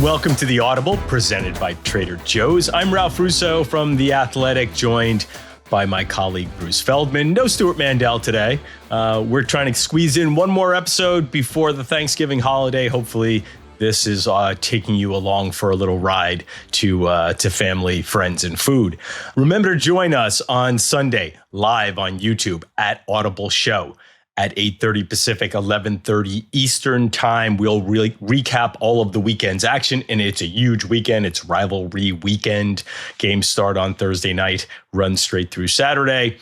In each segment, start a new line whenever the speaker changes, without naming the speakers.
welcome to The Audible, presented by Trader Joe's. I'm Ralph Russo from The Athletic, joined by my colleague Bruce Feldman. No Stuart Mandel today. We're trying to squeeze in one more episode before the Thanksgiving holiday. Hopefully this is taking you along for a little ride to family, friends, and food. Remember to join us on Sunday, live on YouTube at Audible Show at 8:30 Pacific, 11:30 Eastern Time. We'll really recap all of the weekend's action, and it's a huge weekend. It's Rivalry Weekend. Games start on Thursday night, run straight through Saturday.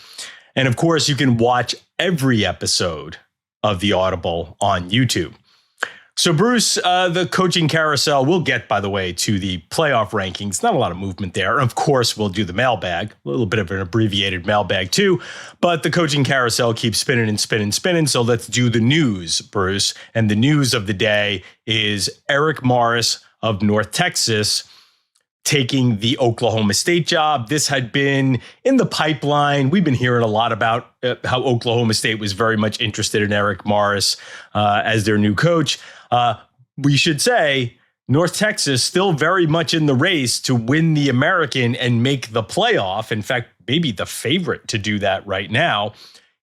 And of course, you can watch every episode of The Audible on YouTube. So Bruce, the coaching carousel, we'll get, by the way, to the playoff rankings. Not a lot of movement there. Of course, we'll do the mailbag, a little bit of an abbreviated mailbag too, but the coaching carousel keeps spinning and spinning and spinning. So let's do the news, Bruce. And the news of the day is Eric Morris of North Texas taking the Oklahoma State job. This had been in the pipeline. We've been hearing a lot about how Oklahoma State was very much interested in Eric Morris as their new coach. We should say North Texas still very much in the race to win the American and make the playoff. In fact, maybe the favorite to do that right now.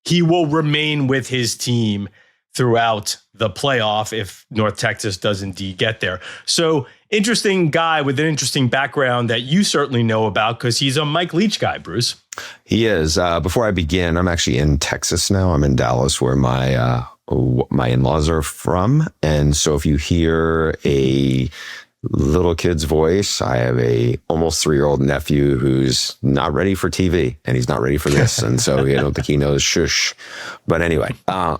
He will remain with his team throughout the playoff if North Texas does indeed get there. So interesting guy with an interesting background that you certainly know about because he's a Mike Leach guy, Bruce.
He is. Before I begin, I'm actually in Texas now. I'm in Dallas where my in-laws are from. And so if you hear a little kid's voice, I have a almost 3-year-old nephew who's not ready for TV and he's not ready for this. And so I don't think he knows shush. But anyway,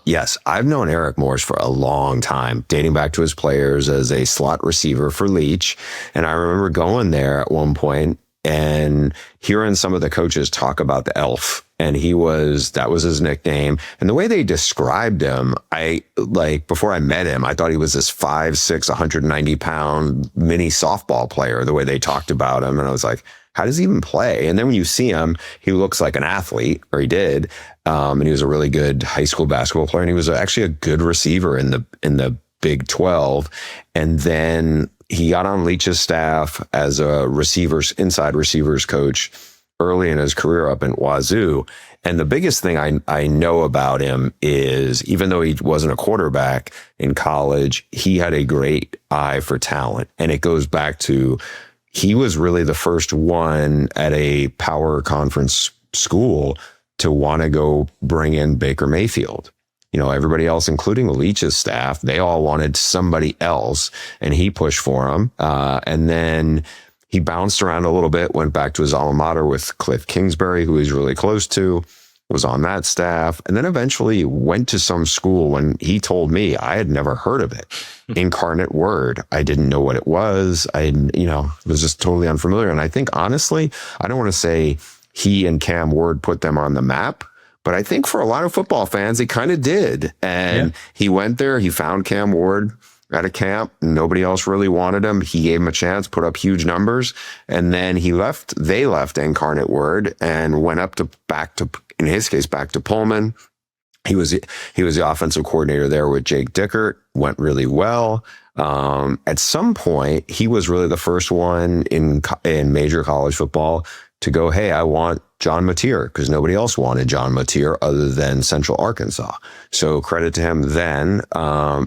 yes, I've known Eric Morris for a long time, dating back to his players as a slot receiver for Leach. And I remember going there at one point and hearing some of the coaches talk about the elf. And that was his nickname. And the way they described him, before I met him, I thought he was this 5'6", 190-pound mini softball player, the way they talked about him. And I was like, how does he even play? And then when you see him, he looks like an athlete, or he did. And he was a really good high school basketball player. And he was actually a good receiver in the Big 12. And then he got on Leach's staff as a inside receivers coach early in his career up in Wazoo. And the biggest thing I know about him is, even though he wasn't a quarterback in college, he had a great eye for talent. And it goes back to, he was really the first one at a power conference school to want to go bring in Baker Mayfield. You know, everybody else, including Leach's staff, they all wanted somebody else, and he pushed for him. And then he bounced around a little bit, went back to his alma mater with Cliff Kingsbury, who he's really close to, was on that staff, and then eventually went to some school when he told me I had never heard of it. Incarnate Word. I didn't know what it was. It was just totally unfamiliar. And I think, honestly, I don't want to say he and Cam Ward put them on the map, but I think for a lot of football fans, he kind of did. And He went there, he found Cam Ward at a camp. Nobody else really wanted him. He gave him a chance, put up huge numbers, and then they left Incarnate Word and went back to Pullman. He was the offensive coordinator there with Jake Dickert, went really well. At some point, he was really the first one in major college football to go, hey, I want John Mateer, because nobody else wanted John Mateer other than Central Arkansas. So credit to him then.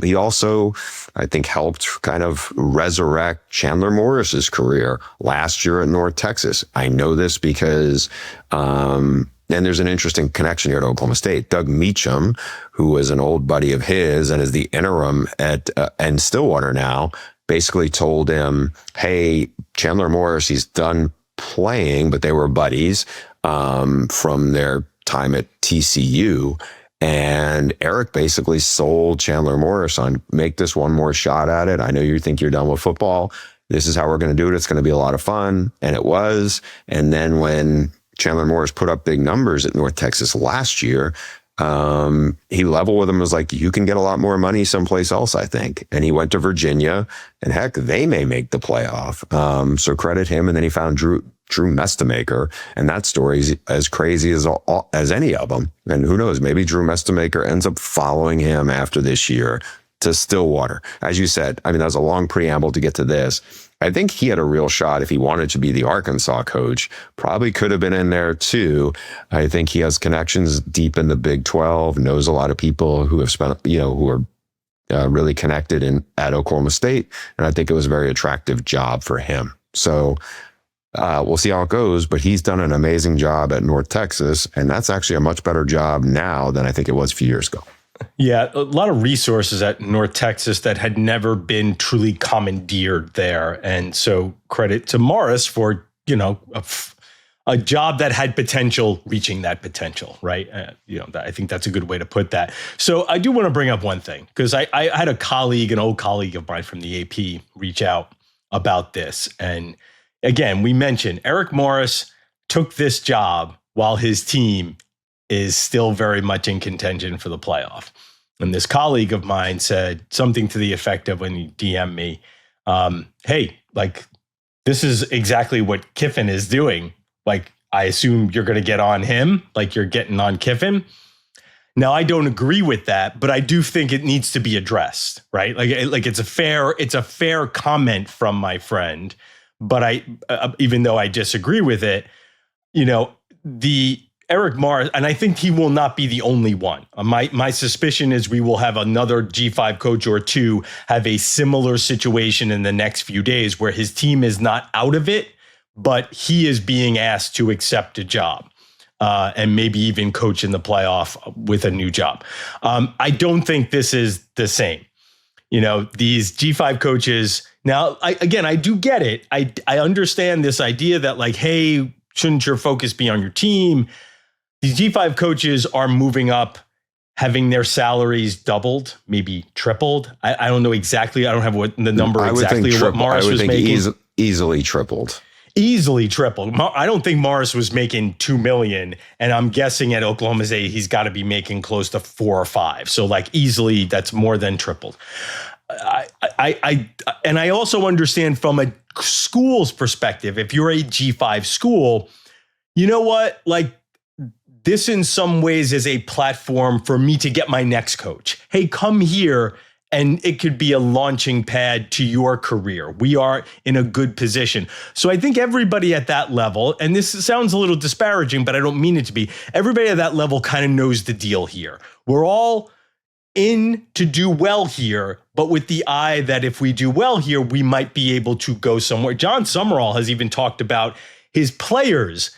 He also, I think, helped kind of resurrect Chandler Morris's career last year at North Texas. I know this because, and there's an interesting connection here to Oklahoma State. Doug Meacham, who was an old buddy of his and is the interim at Stillwater now, basically told him, hey, Chandler Morris, he's done playing, but they were buddies from their time at TCU. And Eric basically sold Chandler Morris on, make this one more shot at it. I know you think you're done with football. This is how we're going to do it. It's going to be a lot of fun. And it was. And then when Chandler Morris put up big numbers at North Texas last year, he leveled with him, was like, you can get a lot more money someplace else, I think. And he went to Virginia, and heck, they may make the playoff. So credit him. And then he found Drew Mestamaker, and that story is as crazy as any of them. And who knows, maybe Drew Mestamaker ends up following him after this year to Stillwater. As you said, I mean, that was a long preamble to get to this. I think he had a real shot if he wanted to be the Arkansas coach. Probably could have been in there too. I think he has connections deep in the Big 12, knows a lot of people who have spent, who are really connected at Oklahoma State. And I think it was a very attractive job for him. So we'll see how it goes, but he's done an amazing job at North Texas. And that's actually a much better job now than I think it was a few years ago.
Yeah, a lot of resources at North Texas that had never been truly commandeered there. And so credit to Morris for, a job that had potential reaching that potential, right? I think that's a good way to put that. So I do want to bring up one thing, because I had an old colleague of mine from the AP reach out about this. And again, we mentioned Eric Morris took this job while his team is still very much in contention for the playoff. And this colleague of mine said something to the effect of, when he DM'd me, hey, this is exactly what Kiffin is doing. I assume you're going to get on him, like you're getting on Kiffin. Now, I don't agree with that, but I do think it needs to be addressed, right? It's a fair comment from my friend, but even though I disagree with it, the Eric Morris, and I think he will not be the only one. My suspicion is we will have another G5 coach or two have a similar situation in the next few days where his team is not out of it, but he is being asked to accept a job and maybe even coach in the playoff with a new job. I don't think this is the same. These G5 coaches, now, I do get it. I understand this idea that hey, shouldn't your focus be on your team? These G5 coaches are moving up, having their salaries doubled, maybe tripled. I don't know exactly. I don't have what the number exactly of what Morris was making.
Easily tripled.
Easily tripled. I don't think Morris was making $2 million, and I'm guessing at Oklahoma State he's got to be making close to 4 or 5. So easily, that's more than tripled. I also understand from a school's perspective, if you're a G5 school, you know what? This in some ways is a platform for me to get my next coach. Hey, come here. And it could be a launching pad to your career. We are in a good position. So I think everybody at that level, and this sounds a little disparaging, but I don't mean it to be, everybody at that level kind of knows the deal here. We're all in to do well here, but with the eye that if we do well here, we might be able to go somewhere. John Summerall has even talked about his players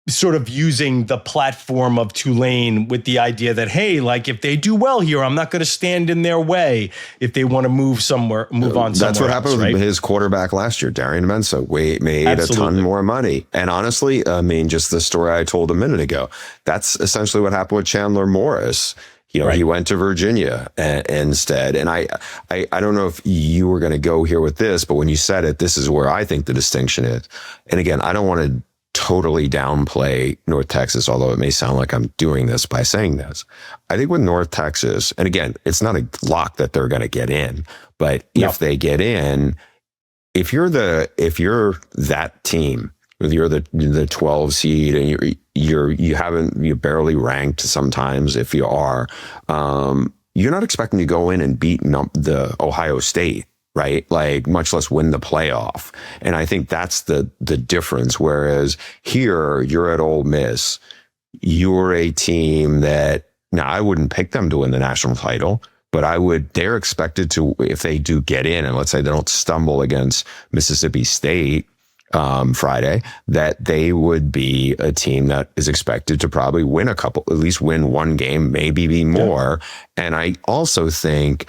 sort of using the platform of Tulane with the idea that, hey, if they do well here, I'm not going to stand in their way if they want to move on somewhere.
That's what happened with his quarterback last year, Darian Mensah. Made Absolutely. A ton more money. And honestly, just the story I told a minute ago, that's essentially what happened with Chandler Morris. Right. He went to Virginia instead. And I don't know if you were going to go here with this, but when you said it, this is where I think the distinction is. And again, I don't want to totally downplay North Texas, although it may sound like I'm doing this by saying this. I think with North Texas, and again, it's not a lock that they're going to get in, but if they get in, if you're that team, if you're the 12 seed and you're barely ranked sometimes, if you are, you're not expecting to go in and beat the Ohio State, right? Much less win the playoff. And I think that's the difference. Whereas here, you're at Ole Miss, you're a team that, now I wouldn't pick them to win the national title, but they're expected to, if they do get in, and let's say they don't stumble against Mississippi State Friday, that they would be a team that is expected to probably win at least win one game, maybe be more. Yeah. And I also think,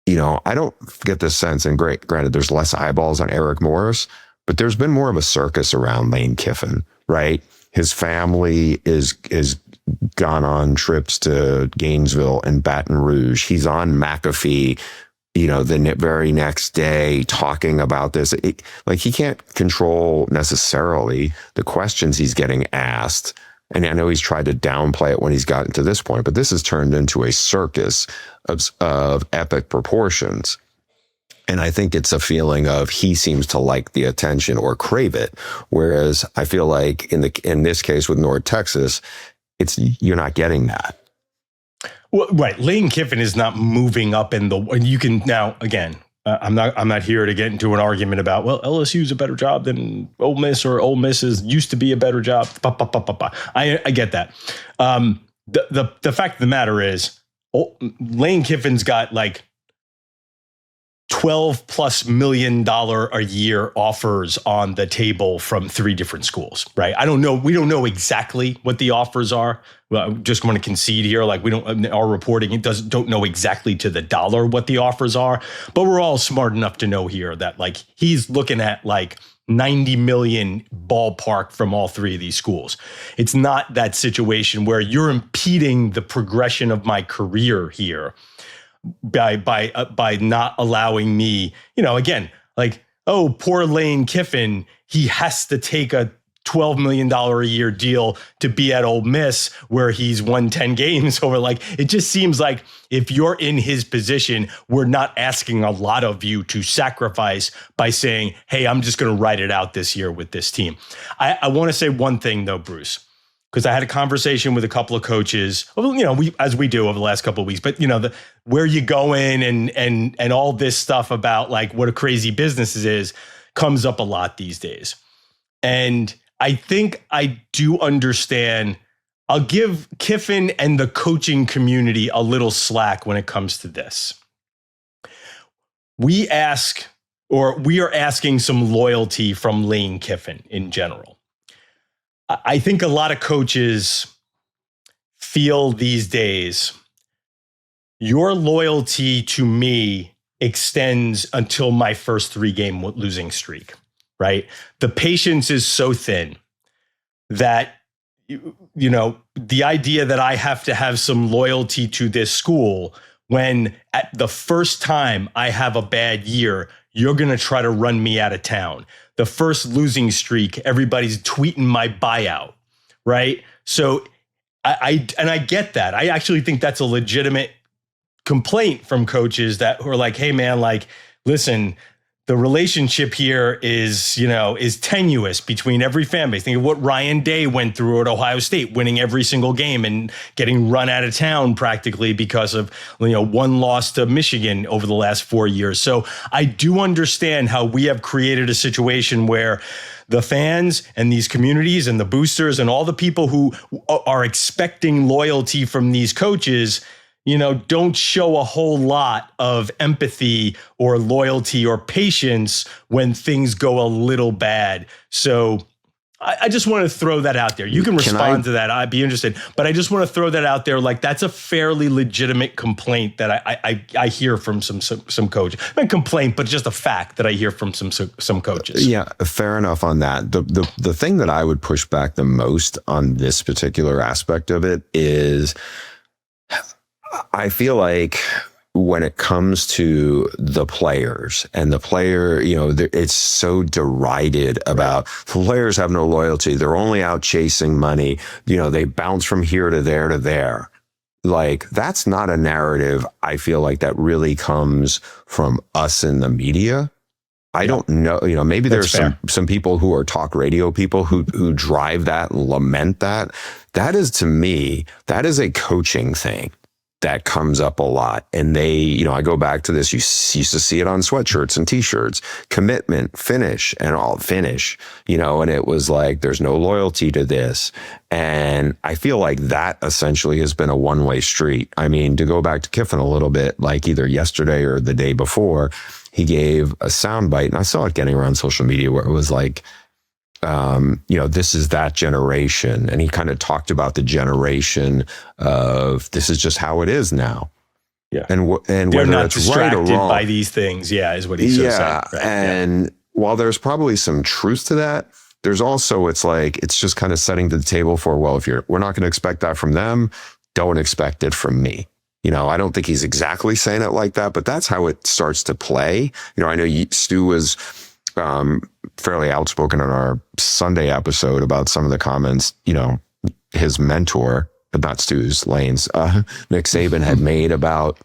I don't get this sense, and granted, there's less eyeballs on Eric Morris, but there's been more of a circus around Lane Kiffin, right? His family is gone on trips to Gainesville and Baton Rouge. He's on McAfee, the very next day talking about this. He can't control necessarily the questions he's getting asked. And I know he's tried to downplay it when he's gotten to this point, but this has turned into a circus of epic proportions. And I think it's a feeling of he seems to like the attention or crave it. Whereas I feel like in this case with North Texas, you're not getting that.
Well, right. Lane Kiffin is not moving up in the, you can now, again, I'm not here to get into an argument about, well, LSU is a better job than Ole Miss, or Ole Miss used to be a better job. I get that. The fact of the matter is, Lane Kiffin's got like $12+ million a year offers on the table from 3 different schools, right? I don't know. We don't know exactly what the offers are. Well, I just want to concede here. Like, we don't, our reporting don't know exactly to the dollar what the offers are, but we're all smart enough to know here that like he's looking at like 90 million ballpark from all 3 of these schools. It's not that situation where you're impeding the progression of my career here by not allowing me, again, like, oh, poor Lane Kiffin, he has to take a $12 million a year deal to be at Ole Miss where he's won 10 games over. Like, it just seems like if you're in his position, we're not asking a lot of you to sacrifice by saying, hey, I'm just going to ride it out this year with this team. I want to say one thing though, Bruce, because I had a conversation with a couple of coaches, as we do over the last couple of weeks, but where you going and all this stuff about like what a crazy business is comes up a lot these days. And I think I do understand. I'll give Kiffin and the coaching community a little slack when it comes to this. We are asking some loyalty from Lane Kiffin in general. I think a lot of coaches feel these days, your loyalty to me extends until my first 3-game losing streak, right? The patience is so thin that, the idea that I have to have some loyalty to this school when at the first time I have a bad year, you're going to try to run me out of town. The first losing streak, everybody's tweeting my buyout, right? So I get that. I actually think that's a legitimate complaint from coaches who are like, hey man, like, listen, the relationship here is tenuous between every fan base. Think of what Ryan Day went through at Ohio State, winning every single game and getting run out of town practically because of, one loss to Michigan over the last 4 years. So I do understand how we have created a situation where the fans and these communities and the boosters and all the people who are expecting loyalty from these coaches, don't show a whole lot of empathy or loyalty or patience when things go a little bad. So I just want to throw that out there. You can respond to that. I'd be interested, but I just want to throw that out there. Like, that's a fairly legitimate complaint that I hear from some coaches. Not a complaint, but just a fact that I hear from some coaches.
Yeah, fair enough on that. The thing that I would push back the most on this particular aspect of it is, I feel like when it comes to the players and the player, it's so derided about the players have no loyalty. They're only out chasing money. They bounce from here to there to there. Like, that's not a narrative. I feel like that really comes from us in the media. I don't know, maybe there's some people who are talk radio people who drive that and lament that. That is, to me, that is a coaching thing that comes up a lot. And I go back to this, you used to see it on sweatshirts and t-shirts, commitment, finish, and all finish, and it was like, there's no loyalty to this. And I feel like that essentially has been a one-way street. I mean, to go back to Kiffin a little bit, like either yesterday or the day before, he gave a soundbite, and I saw it getting around social media where it was like, this is that generation. And he kind of talked about the generation of, this is just how it is now. Yeah. And
they're
whether
not
it's
distracted
right or wrong
by these things. Yeah. Is what he's saying. Right?
And while there's probably some truth to that, there's also, it's like, it's just kind of setting the table for, well, we're not going to expect that from them, don't expect it from me. I don't think he's exactly saying it like that, but that's how it starts to play. I know Stu was fairly outspoken in our Sunday episode about some of the comments, his mentor, but not Stu's, Lane's, Nick Saban had made about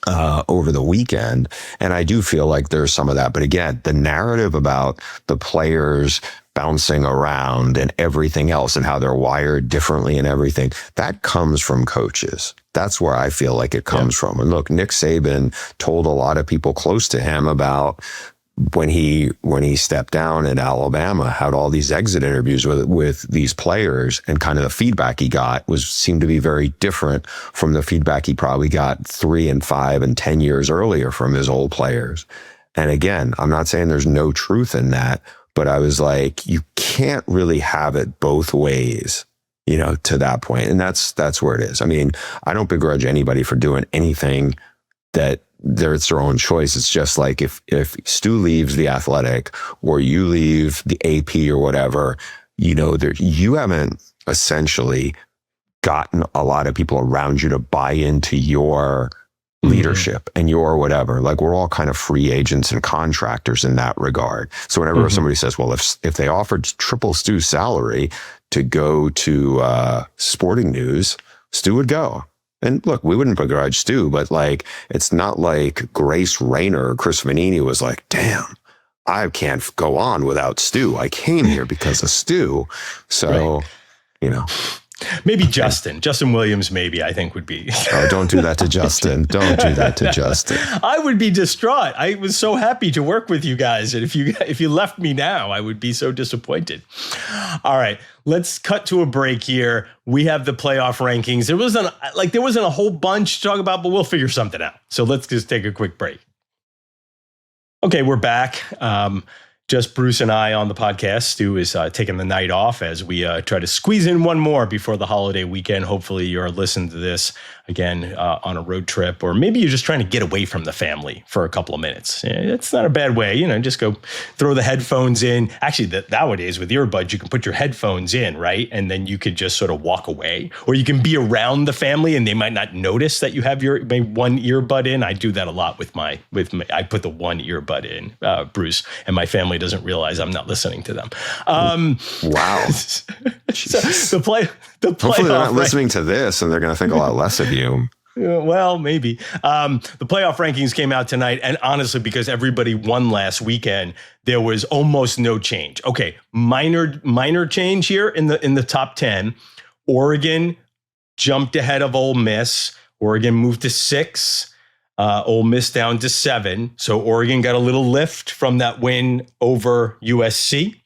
over the weekend. And I do feel like there's some of that. But again, the narrative about the players bouncing around and everything else and how they're wired differently and everything, that comes from coaches. That's where I feel like it comes from. And look, Nick Saban told a lot of people close to him about when he stepped down at Alabama, had all these exit interviews with these players, and kind of the feedback he got seemed to be very different from the feedback he probably got 3 and 5 and 10 years earlier from his old players. And again, I'm not saying there's no truth in that, but I was like, you can't really have it both ways, to that point. And that's where it is. I mean, I don't begrudge anybody for doing anything that it's their own choice. It's just like if Stu leaves the Athletic or you leave the AP or whatever, you haven't essentially gotten a lot of people around you to buy into your leadership and your whatever. Like, we're all kind of free agents and contractors in that regard. So whenever somebody says, well, if they offered triple Stu's salary to go to Sporting News, Stu would go. And look, we wouldn't begrudge Stu, but like, it's not like Grace Rayner or Chris Vanini was like, damn, I can't go on without Stu. I came here because of Stu. So,
Maybe Justin Williams, maybe, I think would be.
Oh, don't do that to Justin. Don't do that to Justin.
I would be distraught. I was so happy to work with you guys. And if you left me now, I would be so disappointed. All right, let's cut to a break here. We have the playoff rankings. There wasn't a whole bunch to talk about, but we'll figure something out. So let's just take a quick break. Okay, we're back. Just Bruce and I on the podcast. Stu is taking the night off as we try to squeeze in one more before the holiday weekend. Hopefully you're listening to this again on a road trip, or maybe you're just trying to get away from the family for a couple of minutes. It's not a bad way, just go throw the headphones in. Actually, nowadays with earbuds, you can put your headphones in, right? And then you could just sort of walk away, or you can be around the family and they might not notice that you have your one earbud in. I do that a lot with my I put the one earbud in, Bruce, and my family doesn't realize I'm not listening to them.
Wow.
So the
hopefully they're not listening to this and they're going to think a lot less of you.
Well, maybe. The playoff rankings came out tonight, and honestly, because everybody won last weekend, there was almost no change. Okay, minor change here in the top 10. Oregon jumped ahead of Ole Miss. Oregon moved to 6. Ole Miss down to 7. So Oregon got a little lift from that win over USC.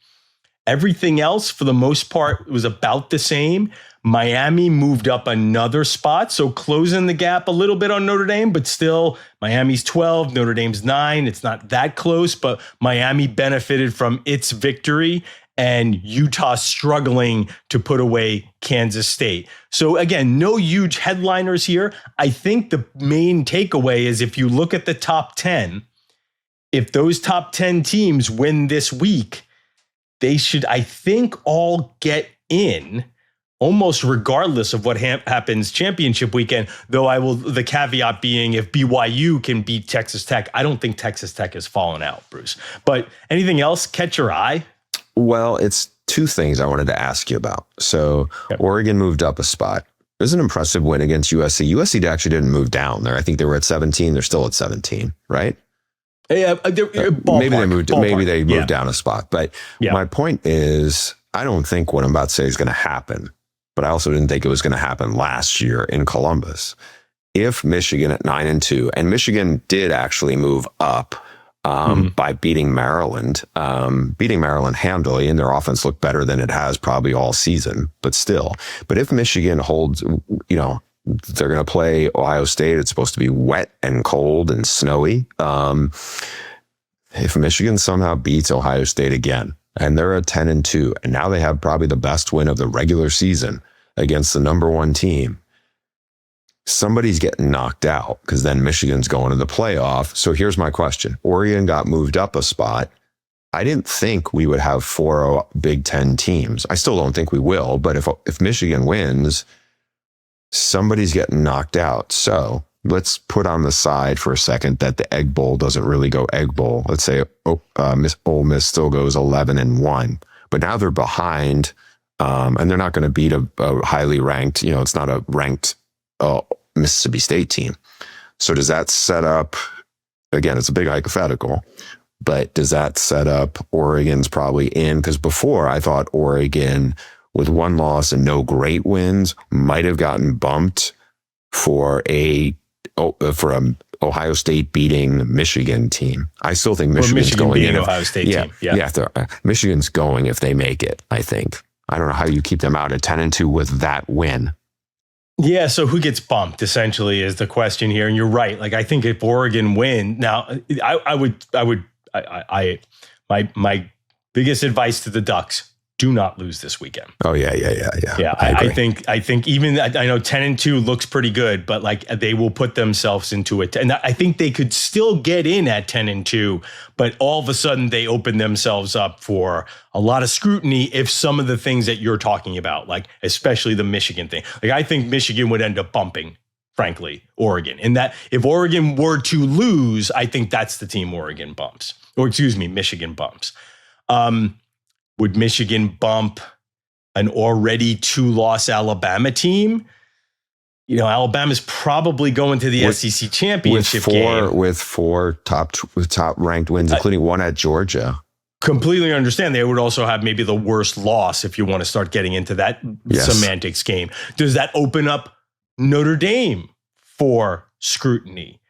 Everything else, for the most part, was about the same. Miami moved up another spot, so closing the gap a little bit on Notre Dame, but still Miami's 12, Notre Dame's 9. It's not that close, but Miami benefited from its victory, and Utah struggling to put away Kansas State. So again, no huge headliners here. I think the main takeaway is if you look at the top 10, if those top 10 teams win this week, they should, I think, all get in almost regardless of what happens championship weekend, though the caveat being if BYU can beat Texas Tech, I don't think Texas Tech has fallen out, Bruce. But anything else catch your eye?
Well, it's two things I wanted to ask you about. So Oregon moved up a spot. It was an impressive win against USC. USC actually didn't move down there. I think they were at 17. They're still at 17, right?
Yeah,
maybe they moved down a spot. But my point is, I don't think what I'm about to say is going to happen. But I also didn't think it was going to happen last year in Columbus. If Michigan at 9-2, and Michigan did actually move up by beating Maryland handily, and their offense looked better than it has probably all season, but still. But if Michigan holds, they're going to play Ohio State. It's supposed to be wet and cold and snowy. If Michigan somehow beats Ohio State again, and they're at 10-2, and now they have probably the best win of the regular season against the number 1 team, somebody's getting knocked out because then Michigan's going to the playoff. So here's my question. Oregon got moved up a spot. I didn't think we would have 4 Big Ten teams. I still don't think we will, but if Michigan wins, somebody's getting knocked out. So let's put on the side for a second that the Egg Bowl doesn't really go Egg Bowl. Let's say Ole Miss still goes 11-1, but now they're behind, and they're not going to beat a highly ranked. It's not a ranked Mississippi State team. So does that set up? Again, it's a big hypothetical. But does that set up Oregon's probably in? Because before I thought Oregon, with one loss and no great wins, might have gotten bumped for a Ohio State beating Michigan team. I still think Michigan's going in.
Ohio State team.
Michigan's going if they make it, I think. I don't know how you keep them out at 10-2 with that win.
Yeah, so who gets bumped essentially is the question here. And you're right. Like, I think if Oregon win, now my biggest advice to the Ducks, do not lose this weekend.
Oh yeah.
Yeah, I think even I know 10-2 looks pretty good, but like they will put themselves into it. And I think they could still get in at 10-2, but all of a sudden they open themselves up for a lot of scrutiny if some of the things that you're talking about, like especially the Michigan thing. Like, I think Michigan would end up bumping, frankly, Oregon. And that if Oregon were to lose, I think that's the team Michigan bumps. Would Michigan bump an already 2-loss Alabama team? You know, Alabama's probably going to the SEC championship game
with four top ranked wins, including one at Georgia.
Completely understand. They would also have maybe the worst loss if you want to start getting into that semantics game. Does that open up Notre Dame for scrutiny?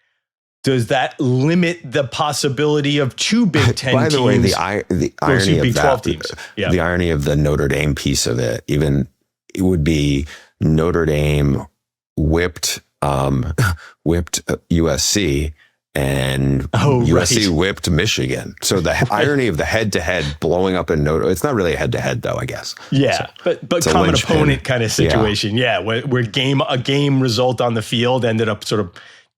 Does that limit the possibility of two Big Ten teams?
By the way, the irony of that, the irony of the Notre Dame piece of it, even it would be Notre Dame whipped USC and USC whipped Michigan. So the irony of the head-to-head blowing up in Notre, it's not really a head-to-head though, I guess.
Yeah, so, but common opponent kind of situation. Yeah, where a game result on the field ended up sort of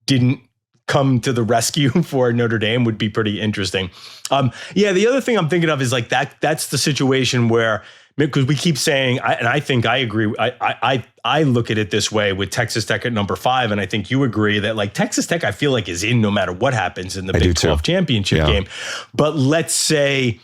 didn't come to the rescue for Notre Dame would be pretty interesting. The other thing I'm thinking of is like that's the situation where, because we keep saying, and I think I agree. I look at it this way with Texas Tech at number 5, and I think you agree that like Texas Tech, I feel like is in no matter what happens in the Big 12 championship game. But let's say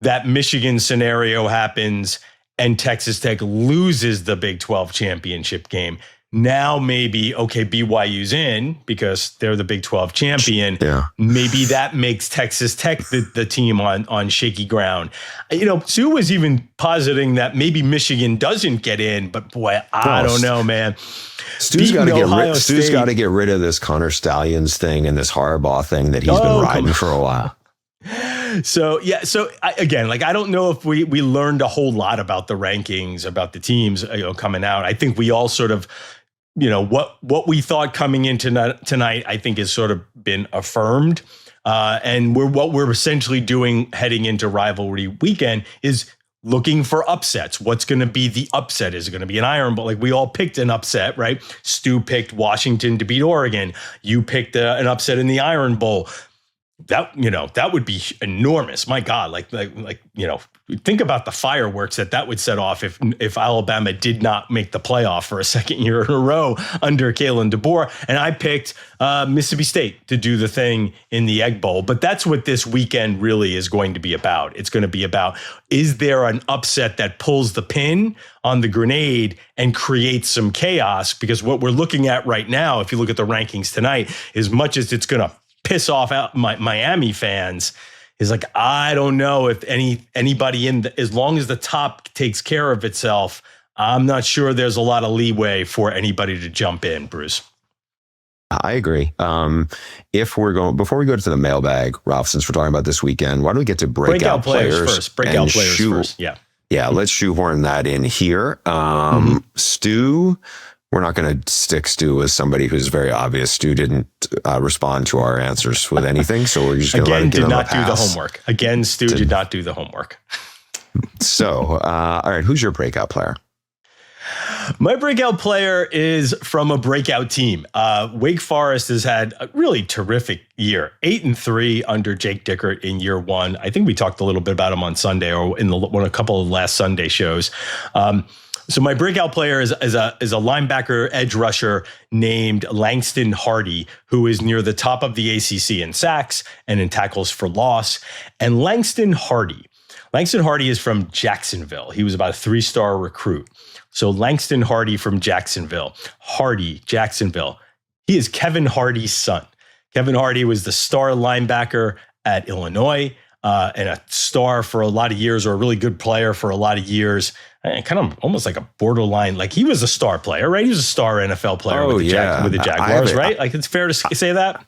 that Michigan scenario happens and Texas Tech loses the Big 12 championship game. Now maybe, okay, BYU's in because they're the Big 12 champion. Yeah. Maybe that makes Texas Tech the team on shaky ground. You know, Sue was even positing that maybe Michigan doesn't get in, but boy, I don't know, man.
Stu's got to get rid of this Connor Stallions thing and this Harbaugh thing that he's been riding for a while.
So again, like, I don't know if we learned a whole lot about the rankings, about the teams, coming out. I think we all sort of, what we thought coming into tonight, I think has sort of been affirmed. And what we're essentially doing heading into Rivalry Weekend is looking for upsets. What's going to be the upset? Is it going to be an Iron Bowl? Like, we all picked an upset, right? Stu picked Washington to beat Oregon. You picked an upset in the Iron Bowl. That would be enormous. My God, think about the fireworks that would set off if Alabama did not make the playoff for a second year in a row under Kalen DeBoer. And I picked Mississippi State to do the thing in the Egg Bowl. But that's what this weekend really is going to be about. It's going to be about, is there an upset that pulls the pin on the grenade and creates some chaos? Because what we're looking at right now, if you look at the rankings tonight, as much as it's going to piss off out Miami fans, is like, I don't know if anybody as long as the top takes care of itself, I'm not sure there's a lot of leeway for anybody to jump in, Bruce.
I agree. Before we go to the mailbag, Ralph, since we're talking about this weekend, why don't we get to breakout players first?
Breakout players first. Yeah.
Yeah. Let's shoehorn that in here. Stu, we're not going to stick Stu as somebody who's very obvious. Stu didn't respond to our answers with anything, so we're just going to let him give him a pass.
Did not do the homework. Again, Stu did not do the homework.
So, all right, who's your breakout player?
My breakout player is from a breakout team. Wake Forest has had a really terrific year, 8-3 under Jake Dickert in year one. I think we talked a little bit about him on Sunday or in a couple of last Sunday shows. So my breakout player is a linebacker edge rusher named Langston Hardy, who is near the top of the ACC in sacks and in tackles for loss. And Langston Hardy is from Jacksonville. He was about a 3-star recruit. So Langston Hardy from Jacksonville. Jacksonville. He is Kevin Hardy's son. Kevin Hardy was the star linebacker at Illinois, and a star for a lot of years, or a really good player for a lot of years. And kind of almost like a borderline, like he was a star player, right? He was a star NFL player with the Jaguars, right? Like it's fair to say that.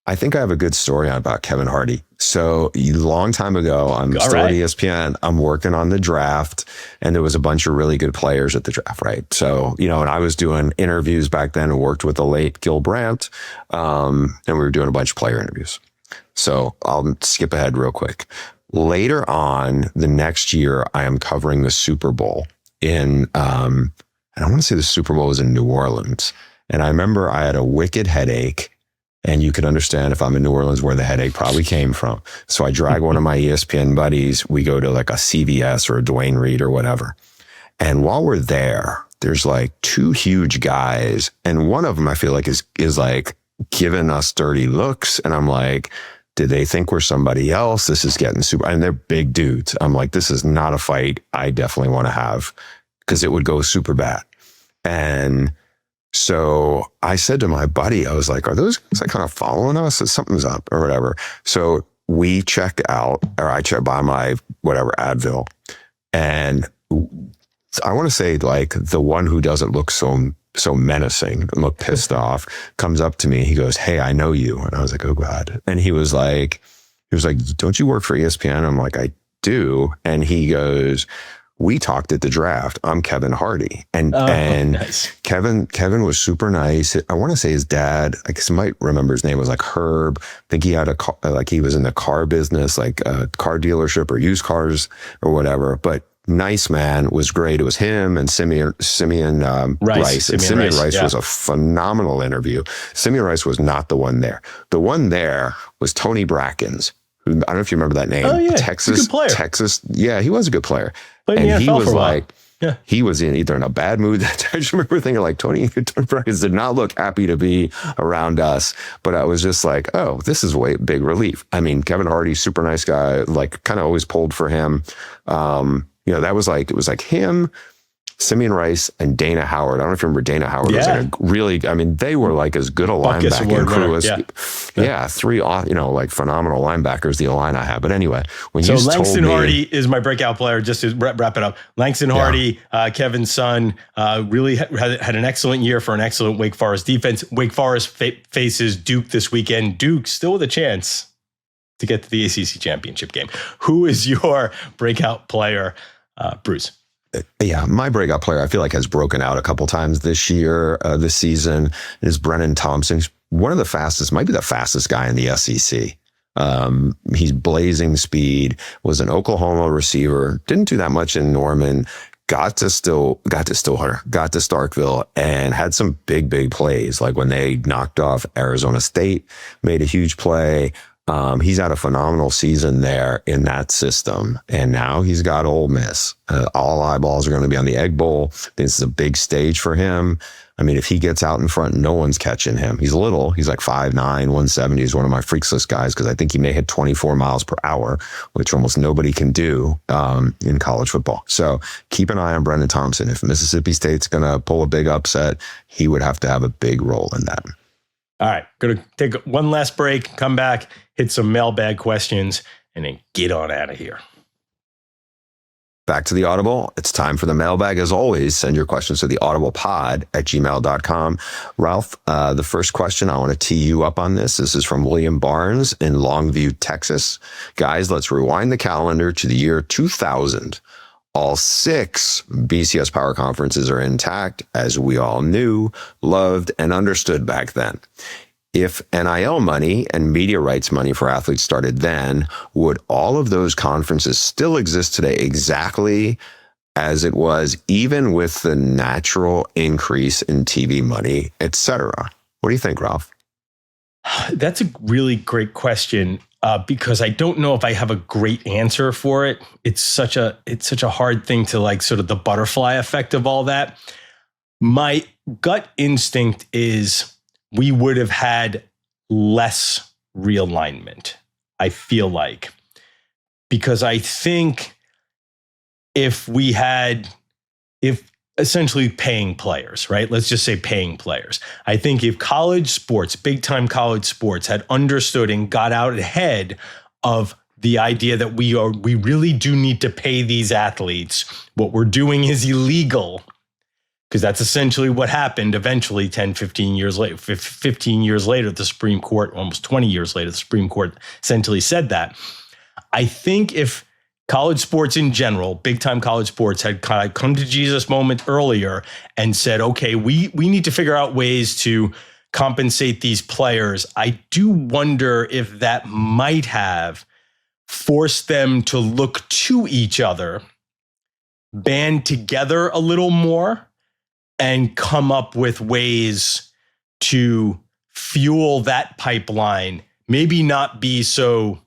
I think I have a good story about Kevin Hardy. So a long time ago, I'm still at ESPN. I'm working on the draft, and there was a bunch of really good players at the draft, right? So, and I was doing interviews back then and worked with the late Gil Brandt, and we were doing a bunch of player interviews. So I'll skip ahead real quick. Later on, the next year, I am covering the Super Bowl and I want to say the Super Bowl was in New Orleans. And I remember I had a wicked headache. And you can understand if I'm in New Orleans where the headache probably came from. So I drag one of my ESPN buddies. We go to like a CVS or a Dwayne Reed or whatever. And while we're there, there's like two huge guys. And one of them I feel like is like giving us dirty looks. And I'm like, did they think we're somebody else? This is getting super, and they're big dudes. I'm like, this is not a fight I definitely want to have because it would go super bad. And so I said to my buddy, I was like, are those guys like kind of following us? Something's up or whatever. So we check out, or I check by my whatever Advil. And I want to say like the one who doesn't look so menacing and look pissed off comes up to me. He goes, hey, I know you. And I was like, oh God. And he was like, don't you work for ESPN? I'm like, I do. And he goes, we talked at the draft. I'm Kevin Hardy. And nice. Kevin was super nice. I want to say his dad, I guess I might remember his name was like Herb. I think he had he was in the car business, like a car dealership or used cars or whatever. But nice man, was great. It was him and Simeon Rice. And Simeon Rice was a phenomenal interview. Simeon Rice was not the one there. The one there was Tony Brackens. I don't know if you remember that name.
Oh, yeah.
Texas.
Good player.
Texas. Yeah, he was a good player.
And
he was like, he was either in a bad mood. I just remember thinking like Tony Brackens did not look happy to be around us. But I was just like, oh, this is a big relief. I mean, Kevin Hardy, super nice guy, like kind of always pulled for him. That was like, it was like him, Simeon Rice, and Dana Howard. I don't know if you remember Dana Howard. Was like a really, they were like as good a linebacking crew as, three, like phenomenal linebackers, the line I have. But anyway,
so Langston Hardy is my breakout player, just to wrap it up. Langston Hardy, Kevin's son, really had an excellent year for an excellent Wake Forest defense. Wake Forest faces Duke this weekend. Duke still with a chance to get to the ACC championship game. Who is your breakout player, Bruce?
Yeah, my breakout player, I feel like, has broken out a couple times this season, is Brennan Thompson. He's one of the fastest, might be the fastest guy in the SEC. He's blazing speed, was an Oklahoma receiver, didn't do that much in Norman, got to Stillwater, got to Starkville, and had some big plays. Like when they knocked off Arizona State, made a huge play. He's had a phenomenal season there in that system. And now he's got Ole Miss. All eyeballs are going to be on the Egg Bowl. This is a big stage for him. I mean, if he gets out in front, no one's catching him. He's little. He's like 5'9", 170. He's one of my freaks list guys because I think he may hit 24 miles per hour, which almost nobody can do in college football. So keep an eye on Brennan Thompson. If Mississippi State's going to pull a big upset, he would have to have a big role in that.
All right, going to take one last break, come back, hit some mailbag questions, and then get on out of here.
Back to the Audible. It's time for the mailbag. As always, send your questions to the audiblepod@gmail.com. Ralph, the first question, I want to tee you up on this. This is from William Barnes in Longview, Texas. Guys, let's rewind the calendar to the year 2000. All 6 BCS Power Conferences are intact, as we all knew, loved, and understood back then. If NIL money and media rights money for athletes started then, would all of those conferences still exist today exactly as it was, even with the natural increase in TV money, etc.? What do you think, Ralph?
That's a really great question. Because I don't know if I have a great answer for it. It's such a hard thing to like sort of the butterfly effect of all that. My gut instinct is we would have had less realignment, I feel like, because I think if essentially paying players, right? Let's just say paying players. I think if college sports, big time college sports had understood and got out ahead of the idea that we really do need to pay these athletes. What we're doing is illegal, because that's essentially what happened eventually 10, 15 years later. 15 years later, the Supreme Court, almost 20 years later, the Supreme Court essentially said that. I think if college sports in general, big-time college sports, had kind of come to Jesus moment earlier and said, okay, we need to figure out ways to compensate these players, I do wonder if that might have forced them to look to each other, band together a little more, and come up with ways to fuel that pipeline, maybe not be so,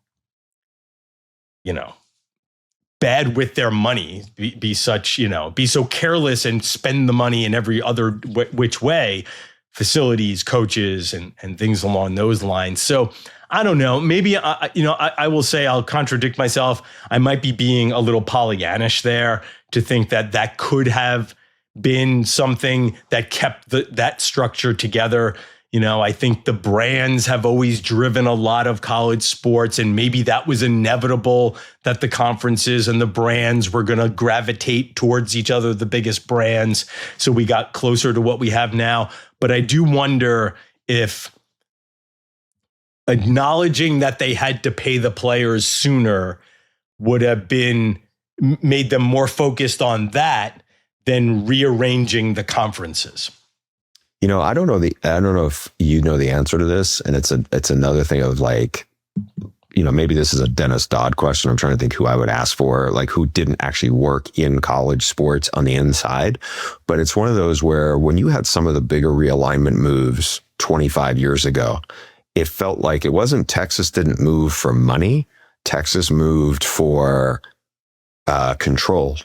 bad with their money, be so careless and spend the money in every other which way, facilities, coaches, and things along those lines. So I don't know. Maybe I will say, I'll contradict myself. I might be being a little Pollyannish there to think that could have been something that kept that structure together. I think the brands have always driven a lot of college sports, and maybe that was inevitable that the conferences and the brands were going to gravitate towards each other, the biggest brands. So we got closer to what we have now. But I do wonder if acknowledging that they had to pay the players sooner would have made them more focused on that than rearranging the conferences.
I don't know if you know the answer to this, and it's another thing of like, maybe this is a Dennis Dodd question. I'm trying to think who I would ask for, like who didn't actually work in college sports on the inside. But it's one of those where when you had some of the bigger realignment moves 25 years ago, it felt like it wasn't Texas didn't move for money. Texas moved for control.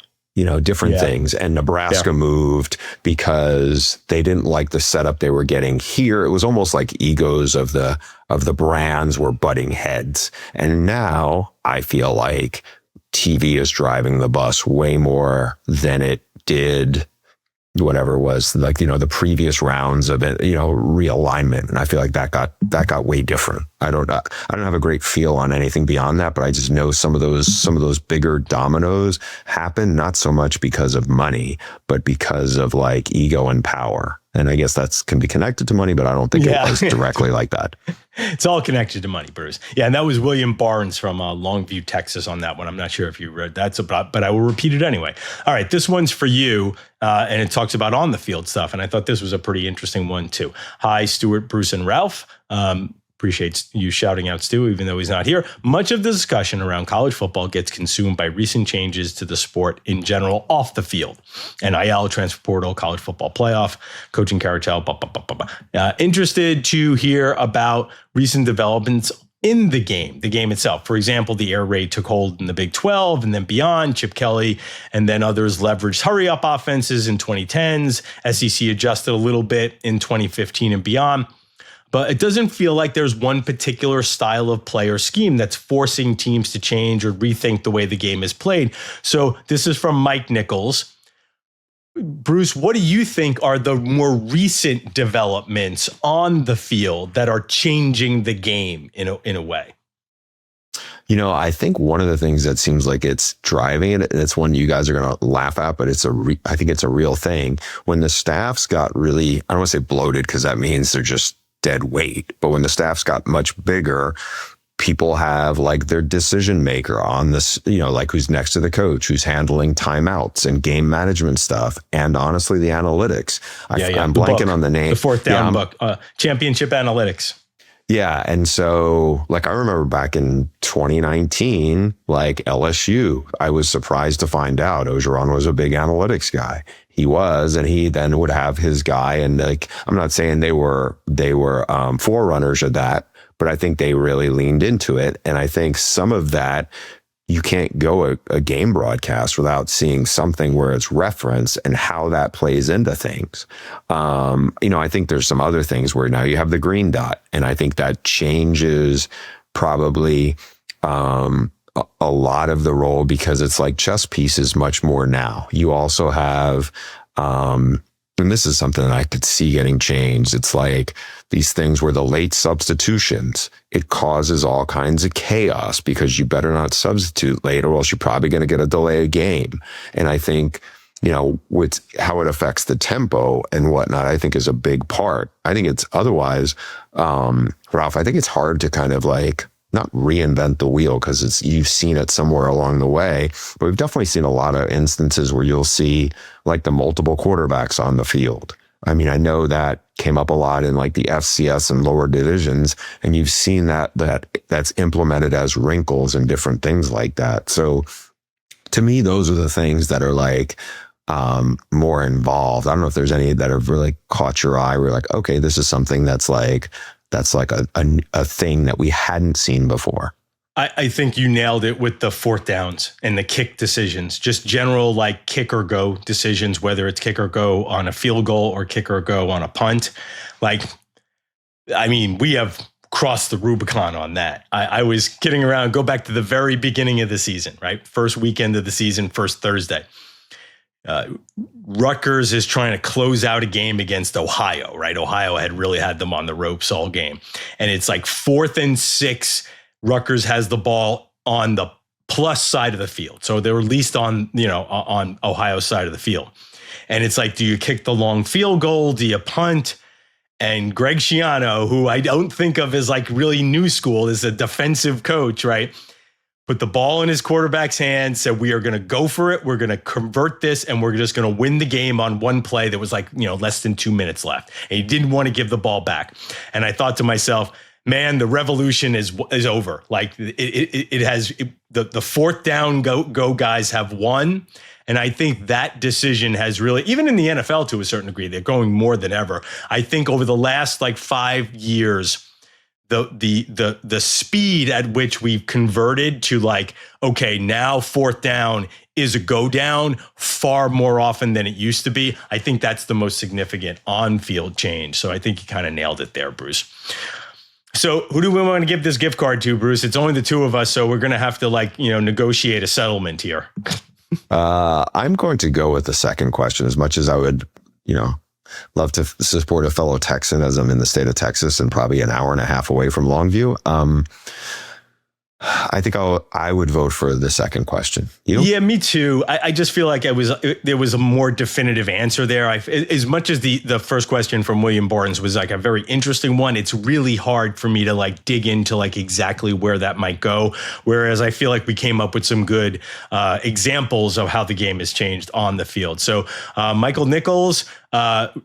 Different things. And Nebraska moved because they didn't like the setup they were getting here. It was almost like egos of the brands were butting heads. And now I feel like TV is driving the bus way more than it did whatever it was, like, the previous rounds of it, realignment. And I feel like that got way different. I don't have a great feel on anything beyond that, but I just know some of those bigger dominoes happen, not so much because of money, but because of like ego and power. And I guess that can be connected to money, but I don't think it was directly like that.
It's all connected to money, Bruce. Yeah, and that was William Barnes from Longview, Texas on that one. I'm not sure if you read that, but I will repeat it anyway. All right, this one's for you, and it talks about on the field stuff, and I thought this was a pretty interesting one too. Hi, Stuart, Bruce, and Ralph. Appreciate you shouting out Stu, even though he's not here. Much of the discussion around college football gets consumed by recent changes to the sport in general off the field. NIL, transfer portal, college football playoff, coaching carousel, interested to hear about recent developments in the game itself. For example, the air raid took hold in the Big 12 and then beyond. Chip Kelly and then others leveraged hurry-up offenses in 2010s. SEC adjusted a little bit in 2015 and beyond. But it doesn't feel like there's one particular style of play or scheme that's forcing teams to change or rethink the way the game is played. So this is from Mike Nichols. Bruce, what do you think are the more recent developments on the field that are changing the game in a way?
I think one of the things that seems like it's driving it, and it's one you guys are going to laugh at, but I think it's a real thing. When the staffs got really, I don't want to say bloated because that means they're just dead weight. But when the staffs got much bigger, people have like their decision maker on this, like who's next to the coach, who's handling timeouts and game management stuff. And honestly, the analytics. I'm blanking on the name.
The fourth down book, Championship Analytics.
Yeah. And so like, I remember back in 2019, like LSU, I was surprised to find out Ogeron was a big analytics guy. He was, and he then would have his guy. And like, I'm not saying they were forerunners of that, but I think they really leaned into it. And I think some of that, you can't go a game broadcast without seeing something where it's referenced and how that plays into things. I think there's some other things where now you have the green dot, and I think that changes probably a lot of the role because it's like chess pieces much more now. You also have and this is something that I could see getting changed. It's like these things where the late substitutions, it causes all kinds of chaos because you better not substitute late or else you're probably going to get a delayed game. And I think, with how it affects the tempo and whatnot, I think is a big part. I think it's otherwise, Ralph, I think it's hard to kind of like not reinvent the wheel because you've seen it somewhere along the way, but we've definitely seen a lot of instances where you'll see like the multiple quarterbacks on the field. I mean, I know that came up a lot in like the FCS and lower divisions, and you've seen that's implemented as wrinkles and different things like that. So to me, those are the things that are like more involved. I don't know if there's any that have really caught your eye where you're like, okay, this is something that's like a thing that we hadn't seen before.
I think you nailed it with the fourth downs and the kick decisions, just general like kick or go decisions, whether it's kick or go on a field goal or kick or go on a punt. Like, I mean, we have crossed the Rubicon on that. I was kidding around, go back to the very beginning of the season, right? First weekend of the season, first Thursday. Rutgers is trying to close out a game against Ohio, right? Ohio had really had them on the ropes all game. And it's like 4th and 6. Rutgers has the ball on the plus side of the field. So they were at least on Ohio's side of the field. And it's like, do you kick the long field goal? Do you punt? And Greg Schiano, who I don't think of as like really new school, is a defensive coach, right? Put the ball in his quarterback's hands, said, we are going to go for it. We're going to convert this, and we're just going to win the game on one play that was like, less than 2 minutes left. And he didn't want to give the ball back. And I thought to myself, man, the revolution is over. Like it has the fourth down go guys have won. And I think that decision has really, even in the NFL to a certain degree, they're going more than ever. I think over the last like 5 years, the speed at which we've converted to like, okay, now fourth down is a go down far more often than it used to be. I think that's the most significant on-field change. So I think you kind of nailed it there, Bruce. So who do we want to give this gift card to, Bruce? It's only the two of us, so we're going to have to negotiate a settlement here.
I'm going to go with the second question, as much as I would, love to support a fellow Texan, as I'm in the state of Texas and probably an hour and a half away from Longview. I think I would vote for the second question. You? Yeah,
me too. I just feel like there was a more definitive answer there. As much as the first question from William Barnes was like a very interesting one, it's really hard for me to like dig into like exactly where that might go. Whereas I feel like we came up with some good examples of how the game has changed on the field. So Michael Nichols,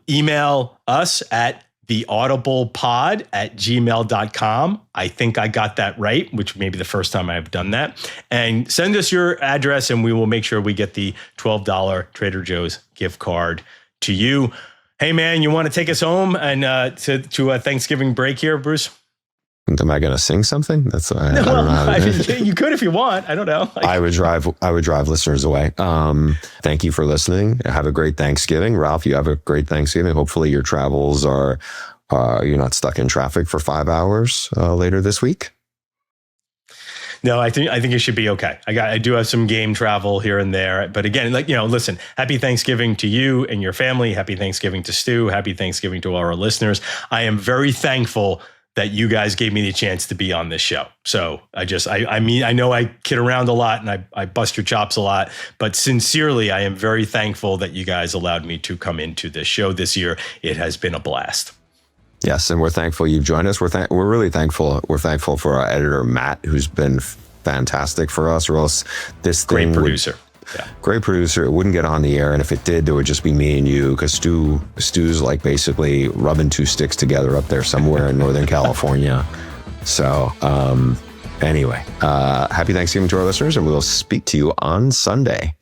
email us at theaudiblepod@gmail.com. I think I got that right, which may be the first time I've done that. And send us your address and we will make sure we get the $12 Trader Joe's gift card to you. Hey, man, you want to take us home and to a Thanksgiving break here, Bruce?
Am I going to sing something? That's I don't know how to do it.
You could if you want. I don't know.
I would drive listeners away. Thank you for listening. Have a great Thanksgiving, Ralph. You have a great Thanksgiving. Hopefully, your travels are you're not stuck in traffic for 5 hours later this week.
No, I think it should be okay. I do have some game travel here and there, but again, listen, happy Thanksgiving to you and your family. Happy Thanksgiving to Stu. Happy Thanksgiving to all our listeners. I am very thankful that you guys gave me the chance to be on this show. So I know I kid around a lot and I bust your chops a lot, but sincerely, I am very thankful that you guys allowed me to come into this show this year. It has been a blast.
Yes, and we're thankful you've joined us. We're really thankful. We're thankful for our editor, Matt, who's been fantastic for us, or else this thing
great producer.
Yeah. Great producer. It wouldn't get on the air. And if it did, there would just be me and you, because Stu's like basically rubbing two sticks together up there somewhere in Northern California. So anyway, happy Thanksgiving to our listeners, and we'll speak to you on Sunday.